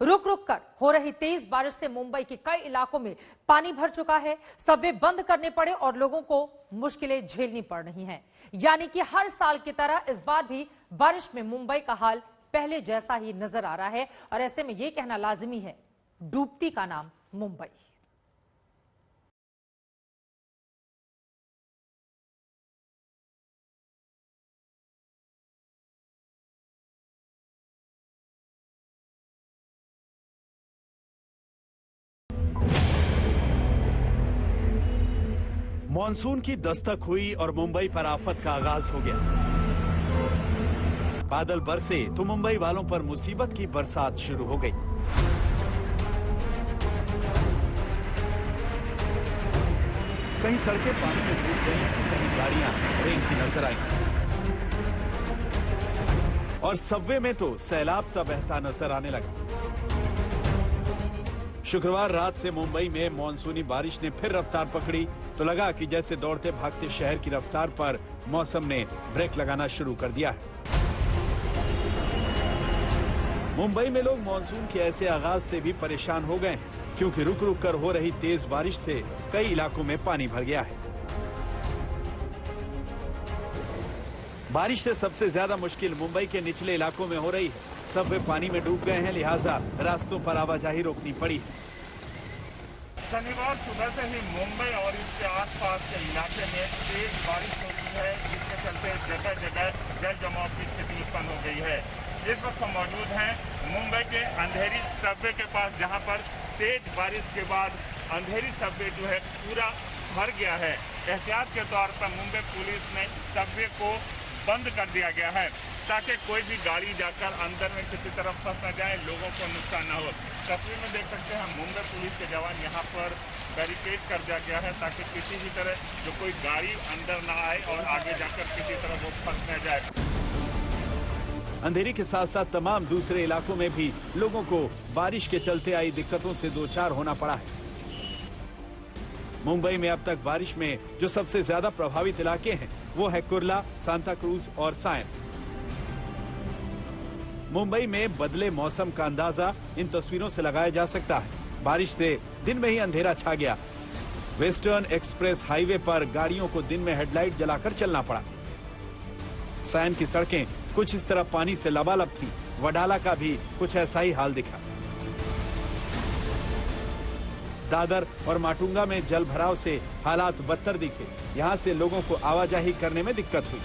A: रुक रुक कर हो रही तेज बारिश से मुंबई के कई इलाकों में पानी भर चुका है, सबवे बंद करने पड़े और लोगों को मुश्किलें झेलनी पड़ रही हैं। यानी कि हर साल की तरह इस बार भी बारिश में मुंबई का हाल पहले जैसा ही नजर आ रहा है और ऐसे में यह कहना लाजिमी है, डूबती का नाम मुंबई।
H: मॉनसून की दस्तक हुई और मुंबई पर आफत का आगाज हो गया। बादल बरसे तो मुंबई वालों पर मुसीबत की बरसात शुरू हो गई। कहीं सड़कें पानी में डूब गई, कहीं गाड़ियां रेंगती नजर आई और सबवे में तो सैलाब सा बहता नजर आने लगा। शुक्रवार रात से मुंबई में मॉनसूनी बारिश ने फिर रफ्तार पकड़ी तो लगा कि जैसे दौड़ते भागते शहर की रफ्तार पर मौसम ने ब्रेक लगाना शुरू कर दिया है। मुंबई में लोग मॉनसून के ऐसे आगाज से भी परेशान हो गए हैं, क्योंकि रुक रुक कर हो रही तेज बारिश से कई इलाकों में पानी भर गया है। बारिश से सबसे ज्यादा मुश्किल मुंबई के निचले इलाकों में हो रही है। सबवे पानी में डूब गए हैं, लिहाजा रास्तों पर आवाजाही रोकनी पड़ी।
Y: शनिवार सुबह से ही मुंबई और इसके आसपास के इलाके में तेज बारिश हो रही है, जिसके चलते जगह जगह जल जमाव की स्थिति उत्पन्न हो गई है। इस वक्त हम मौजूद हैं मुंबई के अंधेरी सबवे के पास, जहां पर तेज बारिश के बाद अंधेरी सबवे जो है पूरा भर गया है। एहतियात के तौर पर मुंबई पुलिस ने सबवे को बंद कर दिया गया है ताकि कोई भी गाड़ी जाकर अंदर में किसी तरफ फंस न जाए, लोगों को नुकसान न हो। तस्वीर में देख सकते हैं मुंबई पुलिस के जवान यहाँ पर बैरिकेड कर दिया गया है ताकि किसी भी तरह जो कोई गाड़ी अंदर न आए और आगे जाकर किसी तरह वो फंस न जाए।
H: अंधेरे के साथ साथ तमाम दूसरे इलाकों में भी लोगों को बारिश के चलते आई दिक्कतों से दो चार होना पड़ा है। मुंबई में अब तक बारिश में जो सबसे ज्यादा प्रभावित इलाके हैं वो है कुर्ला, सांता क्रूज और सायन। मुंबई में बदले मौसम का अंदाजा इन तस्वीरों से लगाया जा सकता है। बारिश से दिन में ही अंधेरा छा गया। वेस्टर्न एक्सप्रेस हाईवे पर गाड़ियों को दिन में हेडलाइट जलाकर चलना पड़ा। सायन की सड़कें कुछ इस तरह पानी से लबालब थी। वडाला का भी कुछ ऐसा ही हाल दिखा। दादर और माटुंगा में जल भराव से हालात बदतर दिखे। यहां से लोगों को आवाजाही करने में दिक्कत हुई।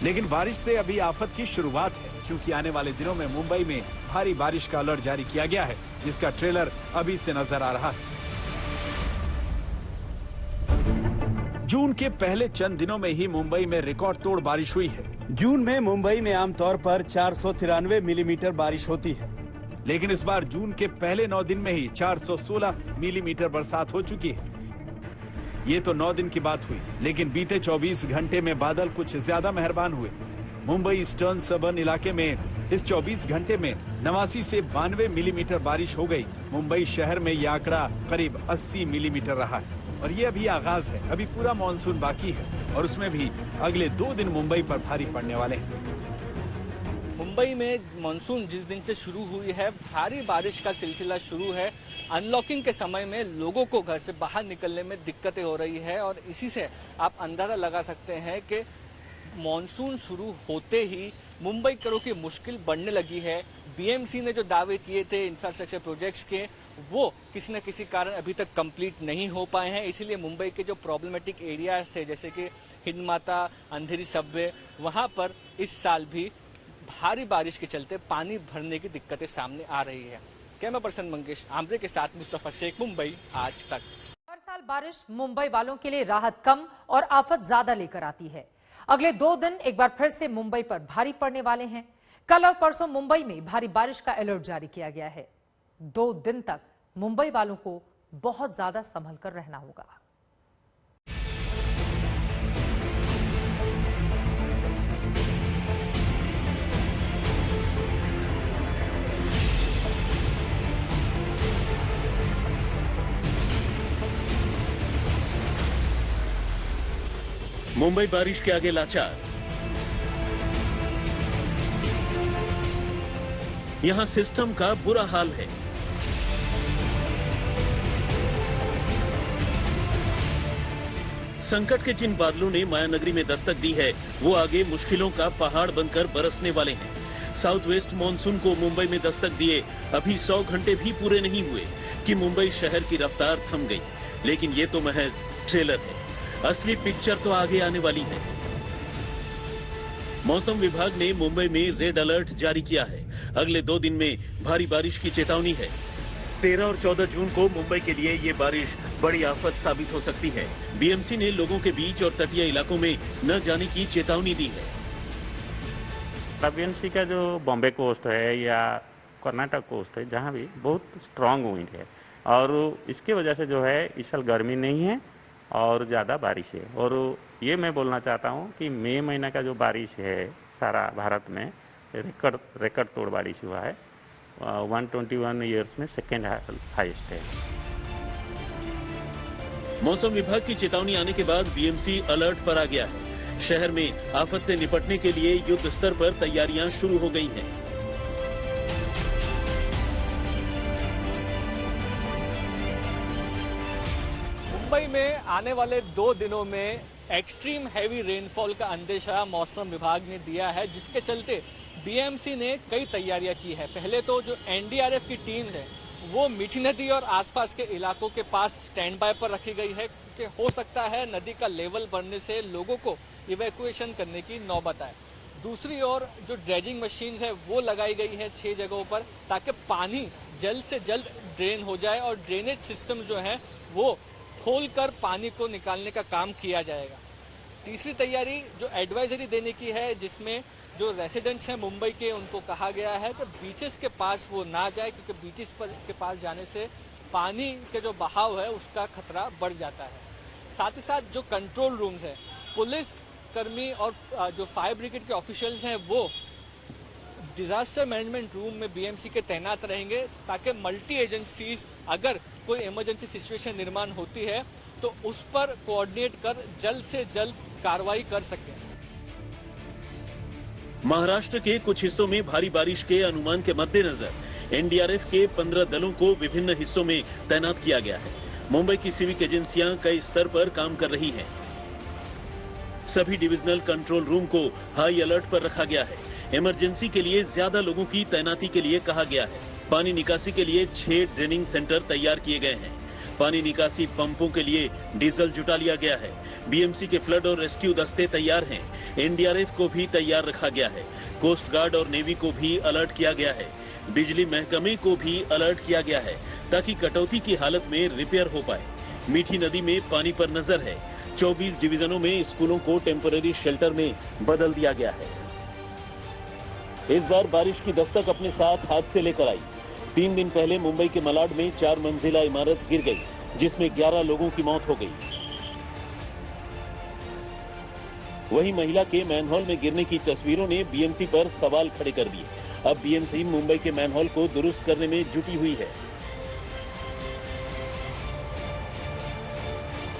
H: लेकिन बारिश से अभी आफत की शुरुआत है, क्योंकि आने वाले दिनों में मुंबई में भारी बारिश का अलर्ट जारी किया गया है, जिसका ट्रेलर अभी से नजर आ रहा है। जून के पहले चंद दिनों में ही मुंबई में रिकॉर्ड तोड़ बारिश हुई है।
B: जून में मुंबई में आमतौर पर 493 मिलीमीटर बारिश होती है,
H: लेकिन इस बार जून के पहले 9 दिन में ही 416 मिलीमीटर बरसात हो चुकी है। ये तो 9 दिन की बात हुई, लेकिन बीते 24 घंटे में बादल कुछ ज्यादा मेहरबान हुए। मुंबई ईस्टर्न सबर्न इलाके में इस 24 घंटे में 89 से 92 मिलीमीटर बारिश हो गई। मुंबई शहर में यह आंकड़ा करीब 80 मिलीमीटर रहा है। और ये अभी आगाज है, अभी पूरा मानसून बाकी है और उसमें भी अगले 2 दिन मुंबई पर भारी पड़ने वाले हैं।
N: मुंबई में मानसून जिस दिन से शुरू हुई है, भारी बारिश का सिलसिला शुरू है। अनलॉकिंग के समय में लोगों को घर से बाहर निकलने में दिक्कतें हो रही है और इसी से आप अंदाजा लगा सकते हैं कि मानसून शुरू होते ही मुंबई करों की मुश्किल बढ़ने लगी है। बीएमसी ने जो दावे किए थे इंफ्रास्ट्रक्चर प्रोजेक्ट्स के, वो किसी न किसी कारण अभी तक कंप्लीट नहीं हो पाए हैं। इसीलिए मुंबई के जो प्रॉब्लमेटिक एरियाज थे, जैसे कि हिंद माता, अंधेरी सबवे, वहां पर इस साल भी भारी बारिश के चलते पानी भरने की दिक्कतें सामने आ रही है। कैमरा पर्सन मंगेश आमरे के साथ मुस्तफा शेख, मुंबई आज तक।
A: हर साल बारिश मुंबई वालों के लिए राहत कम और आफत ज्यादा लेकर आती है। अगले 2 दिन एक बार फिर से मुंबई पर भारी पड़ने वाले हैं। कल और परसों मुंबई में भारी बारिश का अलर्ट जारी किया गया है। 2 दिन तक मुंबई वालों को बहुत ज्यादा संभल कर रहना होगा।
C: मुंबई बारिश के आगे लाचार। यहां सिस्टम का बुरा हाल है। संकट के जिन बादलों ने मायानगरी में दस्तक दी है, वो आगे मुश्किलों का पहाड़ बनकर बरसने वाले हैं। साउथ वेस्ट मॉनसून को मुंबई में दस्तक दिए अभी 100 घंटे भी पूरे नहीं हुए कि मुंबई शहर की रफ्तार थम गई। लेकिन ये तो महज ट्रेलर है, असली पिक्चर तो आगे आने वाली है। मौसम विभाग ने मुंबई में रेड अलर्ट जारी किया है। अगले 2 दिन में भारी बारिश की चेतावनी है। 13 और 14 जून को मुंबई के लिए ये बारिश बड़ी आफत साबित हो सकती है। बीएमसी ने लोगों के बीच और तटीय इलाकों में न जाने की चेतावनी दी है।
D: बीएमसी का जो बॉम्बे कोस्ट है या कर्नाटक कोस्ट है, जहाँ भी बहुत स्ट्रांग विंड है और इसकी वजह से जो है इस साल गर्मी नहीं है और ज़्यादा बारिश है। और ये मैं बोलना चाहता हूँ कि मई महीना का जो बारिश है सारा भारत में रिकॉर्ड तोड़ बारिश हुआ है। 121 ईयर्स में सेकेंड हाईएस्ट है।
C: मौसम विभाग की चेतावनी आने के बाद बीएमसी अलर्ट पर आ गया है। शहर में आफत से निपटने के लिए युद्ध स्तर पर तैयारियां शुरू हो गई हैं।
N: मुंबई में आने वाले 2 दिनों में एक्सट्रीम हैवी रेनफॉल का अंदेशा मौसम विभाग ने दिया है, जिसके चलते बीएमसी ने कई तैयारियां की है। पहले तो जो एनडीआरएफ की टीम है वो मीठी नदी और आसपास के इलाकों के पास स्टैंड बाय पर रखी गई है, क्योंकि हो सकता है नदी का लेवल बढ़ने से लोगों को इवैक्यूएशन करने की नौबत आए। दूसरी ओर जो ड्रेजिंग मशीन है वो लगाई गई है 6 जगहों पर, ताकि पानी जल्द से जल्द ड्रेन हो जाए और ड्रेनेज सिस्टम जो है वो खोलकर पानी को निकालने का काम किया जाएगा। तीसरी तैयारी जो एडवाइजरी देने की है, जिसमें जो रेसिडेंट्स हैं मुंबई के, उनको कहा गया है कि बीचेस के पास वो ना जाए, क्योंकि बीचेस के पास जाने से पानी के जो बहाव है उसका खतरा बढ़ जाता है। साथ ही साथ जो कंट्रोल रूम्स है, पुलिस कर्मी और जो फायर ब्रिगेड के ऑफिशियल्स हैं वो डिजास्टर मैनेजमेंट रूम में बीएमसी के तैनात रहेंगे, ताकि मल्टी एजेंसीज अगर कोई इमरजेंसी सिचुएशन निर्माण होती है तो उस पर कोऑर्डिनेट कर जल्द से जल्द कार्रवाई कर सकें।
C: महाराष्ट्र के कुछ हिस्सों में भारी बारिश के अनुमान के मद्देनजर एनडीआरएफ के 15 दलों को विभिन्न हिस्सों में तैनात किया गया है। मुंबई की सिविक एजेंसियां कई स्तर पर काम कर रही हैं। सभी डिविजनल कंट्रोल रूम को हाई अलर्ट पर रखा गया है। इमरजेंसी के लिए ज्यादा लोगों की तैनाती के लिए कहा गया है। पानी निकासी के लिए 6 ड्रेनिंग सेंटर तैयार किए गए हैं। पानी निकासी पंपों के लिए डीजल जुटा लिया गया है। बीएमसी के फ्लड और रेस्क्यू दस्ते तैयार हैं। एनडीआरएफ को भी तैयार रखा गया है। कोस्ट गार्ड और नेवी को भी अलर्ट किया गया है। बिजली महकमे को भी अलर्ट किया गया है, ताकि कटौती की हालत में रिपेयर हो पाए। मीठी नदी में पानी पर नजर है। 24 डिवीजनों में स्कूलों को टेम्पररी शेल्टर में बदल दिया गया है। इस बार बारिश की दस्तक अपने साथ हाथ से लेकर आई। 3 दिन पहले मुंबई के मलाड में 4 मंजिला इमारत गिर गई, जिसमें 11 लोगों की मौत हो गई। वहीं महिला के मैनहोल में गिरने की तस्वीरों ने बीएमसी पर सवाल खड़े कर दिए। अब बीएमसी मुंबई के मैनहोल को दुरुस्त करने में जुटी हुई है।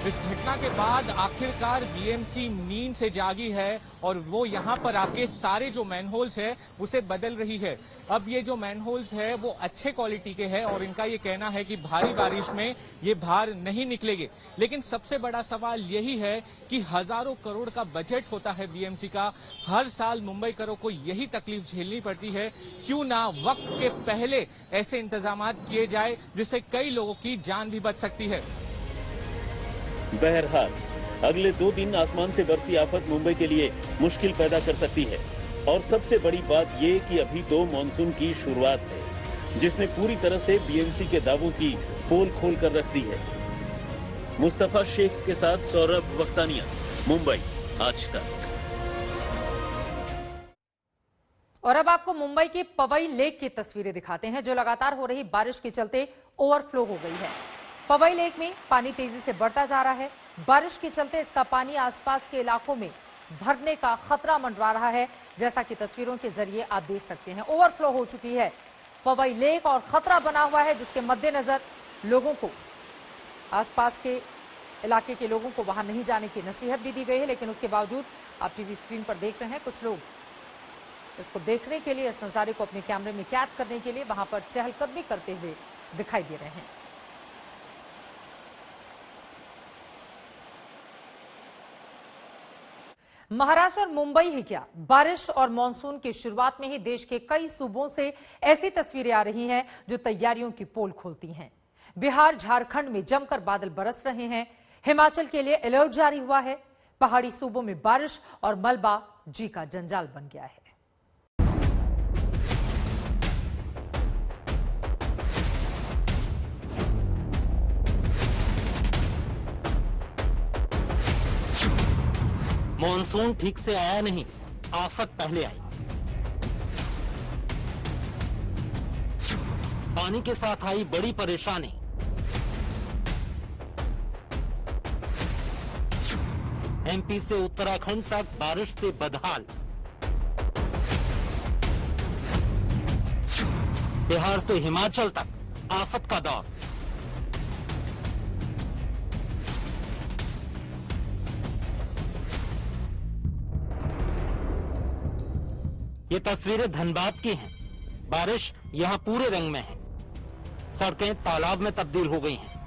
E: इस घटना के बाद आखिरकार बीएमसी नींद से जागी है और वो यहाँ पर आके सारे जो मैनहोल्स है उसे बदल रही है। अब ये जो मैनहोल्स है वो अच्छे क्वालिटी के हैं और इनका ये कहना है कि भारी बारिश में ये बाहर नहीं निकलेंगे। लेकिन सबसे बड़ा सवाल यही है कि हजारों करोड़ का बजट होता है बीएमसी का। हर साल मुंबईकरों को यही तकलीफ झेलनी पड़ती है। क्यों ना वक्त के पहले ऐसे इंतजाम किए जाए जिससे कई लोगों की जान भी बच सकती है।
C: बहरहाल अगले 2 दिन आसमान से बरसी आफत मुंबई के लिए मुश्किल पैदा कर सकती है। और सबसे बड़ी बात ये कि अभी तो मानसून की शुरुआत है, जिसने पूरी तरह से बीएमसी के दावों की पोल खोल कर रख दी है। मुस्तफा शेख के साथ सौरभ वक्तानिया, मुंबई आज तक।
A: और अब आपको मुंबई की पवई लेक की तस्वीरें दिखाते हैं, जो लगातार हो रही बारिश के चलते ओवरफ्लो हो गई है। पवई लेक में पानी तेजी से बढ़ता जा रहा है। बारिश के चलते इसका पानी आसपास के इलाकों में भरने का खतरा मंडरा रहा है, जैसा कि तस्वीरों के जरिए आप देख सकते हैं। ओवरफ्लो हो चुकी है पवई लेक और खतरा बना हुआ है, जिसके मद्देनजर लोगों को, आसपास के इलाके के लोगों को वहां नहीं जाने की नसीहत भी दी गई है। लेकिन उसके बावजूद आप टीवी स्क्रीन पर देख रहे हैं, कुछ लोग इसको देखने के लिए, इस नजारे को अपने कैमरे में कैद करने के लिए वहां पर चहलकदमी करते हुए दिखाई दे रहे हैं। महाराष्ट्र और मुंबई ही क्या, बारिश और मानसून की शुरुआत में ही देश के कई सूबों से ऐसी तस्वीरें आ रही हैं जो तैयारियों की पोल खोलती हैं। बिहार, झारखंड में जमकर बादल बरस रहे हैं। हिमाचल के लिए अलर्ट जारी हुआ है। पहाड़ी सूबों में बारिश और मलबा जी का जंजाल बन गया है।
F: मॉनसून ठीक से आया नहीं, आफत पहले आई। पानी के साथ आई बड़ी परेशानी। एमपी से उत्तराखंड तक बारिश से बदहाल। बिहार से हिमाचल तक आफत का दौर। ये तस्वीरें धनबाद की हैं। बारिश यहां पूरे रंग में है। सड़कें तालाब में तब्दील हो गई हैं।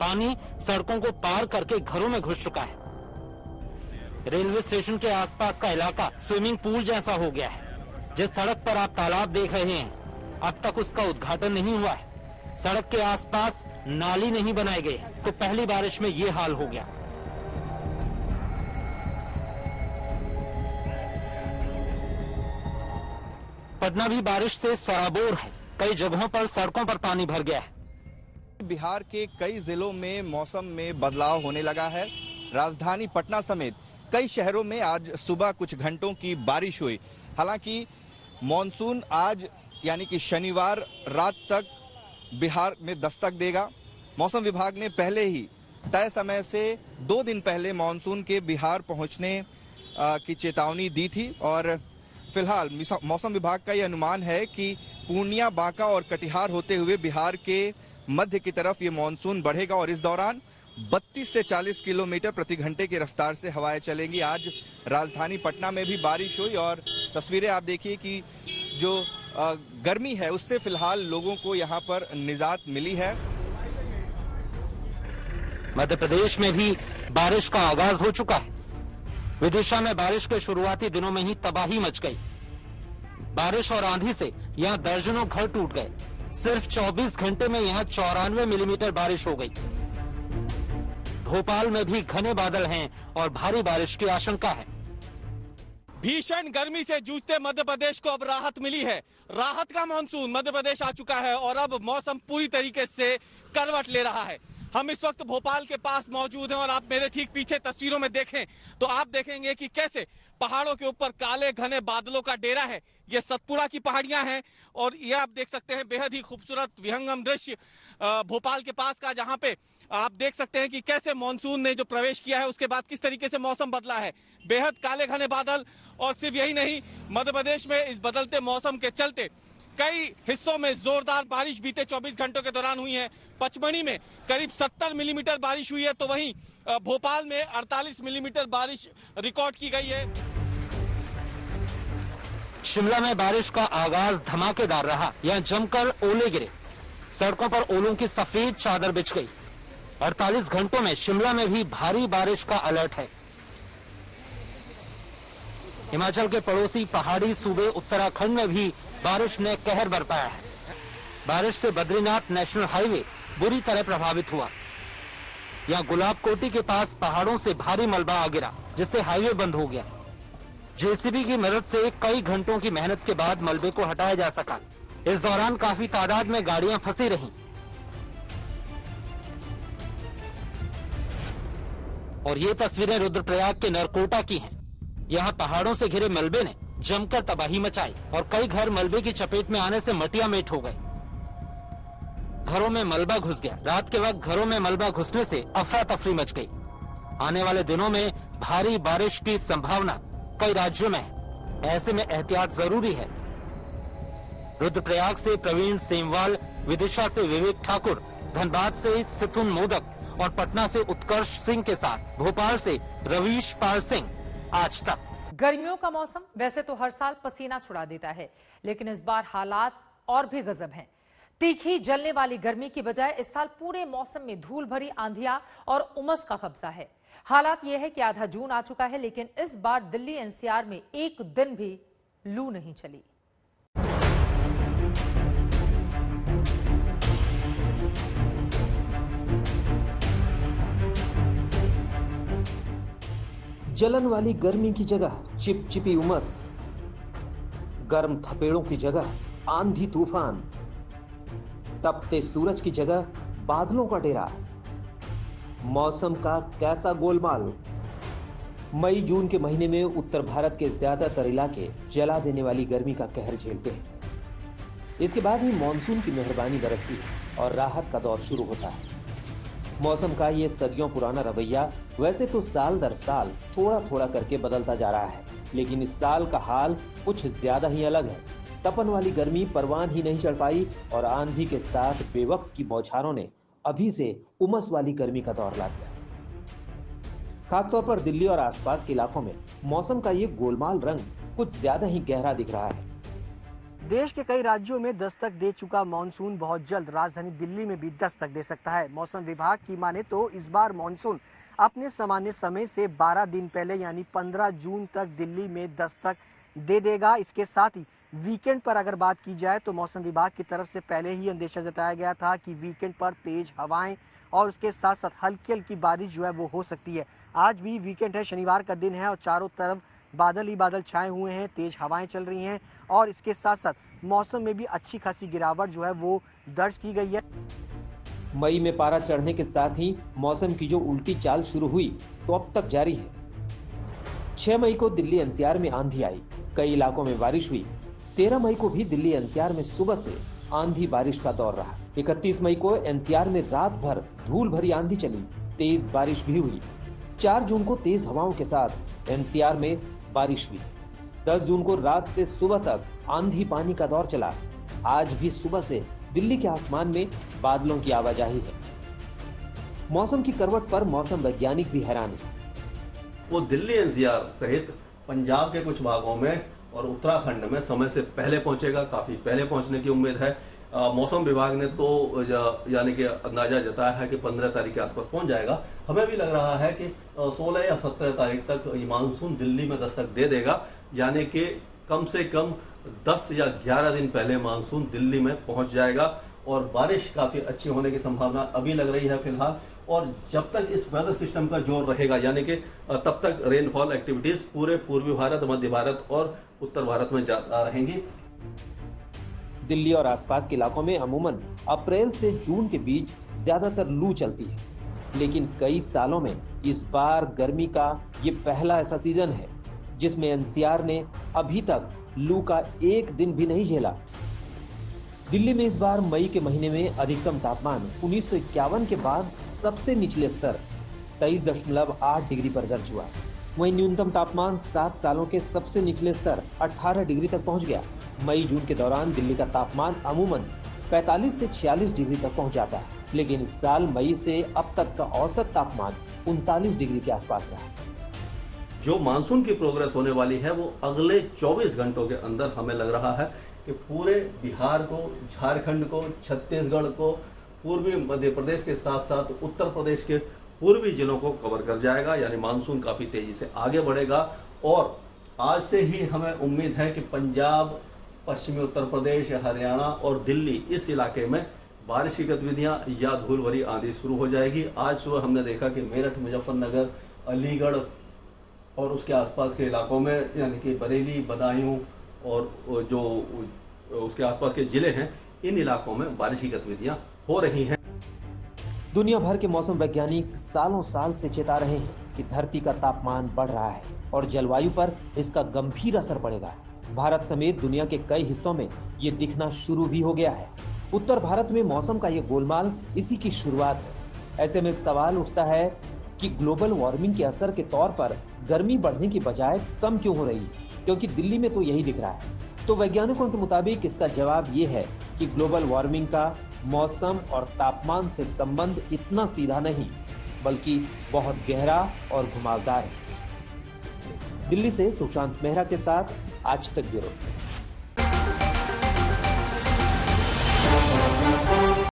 F: पानी सड़कों को पार करके घरों में घुस चुका है। रेलवे स्टेशन के आसपास का इलाका स्विमिंग पूल जैसा हो गया है। जिस सड़क पर आप तालाब देख रहे हैं, अब तक उसका उद्घाटन नहीं हुआ है। सड़क के आसपास नाली नहीं बनाए गए, तो पहली बारिश में ये हाल हो गया। पटना भी बारिश से सराबोर है। कई जगहों पर सड़कों पर पानी भर गया है।
G: बिहार के कई जिलों में मौसम में बदलाव होने लगा है। राजधानी पटना समेत कई शहरों में आज सुबह कुछ घंटों की बारिश हुई। हालांकि मॉनसून आज यानी कि शनिवार रात तक बिहार में दस्तक देगा। मौसम विभाग ने पहले ही तय समय से 2 दिन पहले मॉनसून के बिहार पहुंचने की चेतावनी दी थी और फिलहाल मौसम विभाग का यह अनुमान है कि पूर्णिया, बांका और कटिहार होते हुए बिहार के मध्य की तरफ ये मॉनसून बढ़ेगा और इस दौरान 32 से 40 किलोमीटर प्रति घंटे की रफ्तार से हवाएं चलेंगी। आज राजधानी पटना में भी बारिश हुई और तस्वीरें आप देखिए कि जो गर्मी है उससे फिलहाल लोगों को यहाँ पर निजात मिली है।
F: मध्य प्रदेश में भी बारिश का आगाज हो चुका है। विदिशा में बारिश के शुरुआती दिनों में ही तबाही मच गई। बारिश और आंधी से यहाँ दर्जनों घर टूट गए। सिर्फ 24 घंटे में यहाँ 94 मिलीमीटर बारिश हो गई। भोपाल में भी घने बादल हैं और भारी बारिश की आशंका है।
E: भीषण गर्मी से जूझते मध्य प्रदेश को अब राहत मिली है। राहत का मानसून मध्य प्रदेश आ चुका है और अब मौसम पूरी तरीके से करवट ले रहा है। हम इस वक्त भोपाल के पास मौजूद हैं और आप मेरे ठीक पीछे तस्वीरों में देखें तो आप देखेंगे कि कैसे पहाड़ों के ऊपर काले घने बादलों का डेरा है। ये सतपुड़ा की पहाड़ियां हैं और ये आप देख सकते हैं बेहद ही खूबसूरत विहंगम दृश्य भोपाल के पास का, जहां पे आप देख सकते हैं कि कैसे मानसून ने जो प्रवेश किया है उसके बाद किस तरीके से मौसम बदला है। बेहद काले घने बादल और सिर्फ यही नहीं, मध्य प्रदेश में इस बदलते मौसम के चलते कई हिस्सों में जोरदार बारिश बीते 24 घंटों के दौरान हुई है। पचमढ़ी में करीब 70 मिलीमीटर बारिश हुई है तो वहीं भोपाल में 48 मिलीमीटर बारिश रिकॉर्ड की गई है।
F: शिमला में बारिश का आगाज धमाकेदार रहा। यहाँ जमकर ओले गिरे। सड़कों पर ओलों की सफेद चादर बिछ गई। 48 घंटों में शिमला में भी भारी बारिश का अलर्ट है। हिमाचल के पड़ोसी पहाड़ी सूबे उत्तराखंड में भी बारिश ने कहर बरपाया है। बारिश से बद्रीनाथ नेशनल हाईवे बुरी तरह प्रभावित हुआ। यहाँ गुलाबकोटी के पास पहाड़ों से भारी मलबा आ गिरा जिससे हाईवे बंद हो गया। जेसीबी की मदद से कई घंटों की मेहनत के बाद मलबे को हटाया जा सका। इस दौरान काफी तादाद में गाड़ियां फंसी रहीं। और ये तस्वीरें रुद्रप्रयाग के नरकोटा की हैं। यहाँ पहाड़ों से घिरे मलबे ने जमकर तबाही मचाई और कई घर मलबे की चपेट में आने से मटियामेट हो गए। घरों में मलबा घुस गया। रात के वक्त घरों में मलबा घुसने से अफरा तफरी मच गई। आने वाले दिनों में भारी बारिश की संभावना कई राज्यों में है। ऐसे में एहतियात जरूरी है। रुद्रप्रयाग से प्रवीण सेमवाल, विदिशा से विवेक ठाकुर, धनबाद से सिथुन मोदक और पटना से उत्कर्ष सिंह के साथ भोपाल से रवीश पाल सिंह, आज तक।
A: गर्मियों का मौसम वैसे तो हर साल पसीना छुड़ा देता है, लेकिन इस बार हालात और भी गजब हैं। तीखी जलने वाली गर्मी की बजाय इस साल पूरे मौसम में धूल भरी आंधियां और उमस का कब्जा है। हालात यह है कि आधा जून आ चुका है, लेकिन इस बार दिल्ली एनसीआर में एक दिन भी लू नहीं चली।
J: जलन वाली गर्मी की जगह चिपचिपी उमस, गर्म थपेड़ों की जगह आंधी तूफान, तपते सूरज की जगह बादलों का डेरा। मौसम का कैसा गोलमाल। मई जून के महीने में उत्तर भारत के ज्यादातर इलाके जला देने वाली गर्मी का कहर झेलते हैं। इसके बाद ही मॉनसून की मेहरबानी बरसती है और राहत का दौर शुरू होता है। मौसम का ये सदियों पुराना रवैया वैसे तो साल दर साल थोड़ा थोड़ा करके बदलता जा रहा है, लेकिन इस साल का हाल कुछ ज्यादा ही अलग है। तपन वाली गर्मी परवान ही नहीं चढ़ पाई और आंधी के साथ बेवक्त की बौछारों ने अभी से उमस वाली गर्मी का दौर ला दिया। खासतौर पर दिल्ली और आसपास के इलाकों में मौसम का ये गोलमाल रंग कुछ ज्यादा ही गहरा दिख रहा है।
K: देश के कई राज्यों में दस्तक दे चुका मानसून बहुत जल्द राजधानी दिल्ली में भी दस्तक दे सकता है। मौसम विभाग की माने तो इस बार मानसून अपने सामान्य समय से 12 दिन पहले यानी 15 जून तक दिल्ली में दस्तक दे देगा। इसके साथ ही वीकेंड पर अगर बात की जाए तो मौसम विभाग की तरफ से पहले ही अंदेशा जताया गया था कि वीकेंड पर तेज हवाएं और उसके साथ साथ हल्की हल्की बारिश जो है वो हो सकती है। आज भी वीकेंड है, शनिवार का दिन है और चारों तरफ बादल ही बादल छाए हुए हैं, तेज हवाएं चल रही हैं और इसके साथ साथ मौसम में भी अच्छी खासी गिरावट जो है वो दर्ज की गई है।
J: मई में पारा चढ़ने के साथ ही मौसम की जो उल्टी चाल शुरू हुई तो अब तक जारी है। 6 मई को दिल्ली एनसीआर में आंधी आई, कई इलाकों में बारिश हुई। 13 मई को भी दिल्ली एनसीआर में सुबह से आंधी बारिश का दौर रहा। 31 मई को एनसीआर में रात भर धूल भरी आंधी चली, तेज बारिश भी हुई। 4 जून को तेज हवाओं के साथ एनसीआर में बारिश हुई। 10 जून को रात से सुबह तक आंधी पानी का दौर चला। आज भी सुबह से दिल्ली के आसमान में बादलों की आवाजाही है। मौसम की करवट पर मौसम वैज्ञानिक भी हैरान है।
I: वो दिल्ली एनसीआर सहित पंजाब के कुछ भागों में और उत्तराखंड में समय से पहले पहुंचेगा, काफी पहले पहुंचने की उम्मीद है। मौसम विभाग ने तो यानी कि अंदाजा जताया है कि 15 तारीख के आसपास पहुंच जाएगा। हमें भी लग रहा है कि 16 या 17 तारीख तक ये मानसून दिल्ली में दस्तक दे देगा, यानी कि कम से कम 10 या 11 दिन पहले मानसून दिल्ली में पहुंच जाएगा और बारिश काफी अच्छी होने की संभावना अभी लग रही है फिलहाल। और जब तक इस वेदर सिस्टम का जोर रहेगा, यानी कि तब तक रेनफॉल एक्टिविटीज पूरे पूर्वी भारत, मध्य भारत और उत्तर भारत में जाता रहेंगी।
J: दिल्ली और आसपास के इलाकों में अमूमन अप्रैल से जून के बीच ज्यादातर लू चलती है, लेकिन कई सालों में इस बार गर्मी का ये पहला ऐसा सीजन है जिसमें एनसीआर ने अभी तक लू का एक दिन भी नहीं झेला। दिल्ली में इस बार मई के महीने में अधिकतम तापमान 1951 के बाद सबसे निचले स्तर 23.8 डिग्री पर दर्ज हुआ। वहीं न्यूनतम तापमान 7 सालों के सबसे निचले स्तर 18 डिग्री तक पहुंच गया। मई जून के दौरान दिल्ली का तापमान अमूमन 45 से 46 डिग्री तक पहुंच जाता है, लेकिन इस साल मई से अब तक का औसत तापमान 39 डिग्री के आसपास रहा।
I: जो मानसून की प्रोग्रेस होने वाली है वो अगले 24 घंटों के अंदर हमें लग रहा है कि पूरे बिहार को, झारखंड को, छत्तीसगढ़ को, पूर्वी मध्य प्रदेश के साथ साथ उत्तर प्रदेश के पूर्वी जिलों को कवर कर जाएगा। यानी मानसून काफी तेजी से आगे बढ़ेगा और आज से ही हमें उम्मीद है कि पंजाब, पश्चिमी उत्तर प्रदेश, हरियाणा और दिल्ली, इस इलाके में बारिश की गतिविधियां या धूल भरी आंधी शुरू हो जाएगी। आज सुबह हमने देखा कि मेरठ, मुजफ्फरनगर, अलीगढ़ और उसके आसपास के इलाकों में, यानी कि बरेली, बदायूं और जो उसके आसपास के जिले हैं, इन इलाकों में बारिश की गतिविधियां हो रही हैं।
J: दुनिया भर के मौसम वैज्ञानिक सालों साल से चेता रहे हैं कि धरती का तापमान बढ़ रहा है और जलवायु पर इसका गंभीर असर पड़ेगा। भारत समेत दुनिया के कई हिस्सों में ये दिखना शुरू भी हो गया है। उत्तर भारत में मौसम का ये गोलमाल इसी की शुरुआत है। ऐसे में सवाल उठता है कि ग्लोबल वार्मिंग के असर के तौर पर गर्मी बढ़ने की बजाय कम क्यों हो रही है, क्योंकि दिल्ली में तो यही दिख रहा है। तो वैज्ञानिकों के मुताबिक इसका जवाब ये है कि ग्लोबल वार्मिंग का मौसम और तापमान से संबंध इतना सीधा नहीं, बल्कि बहुत गहरा और घुमावदार है। दिल्ली से सुशांत मेहरा के साथ आज तक ब्यूरो।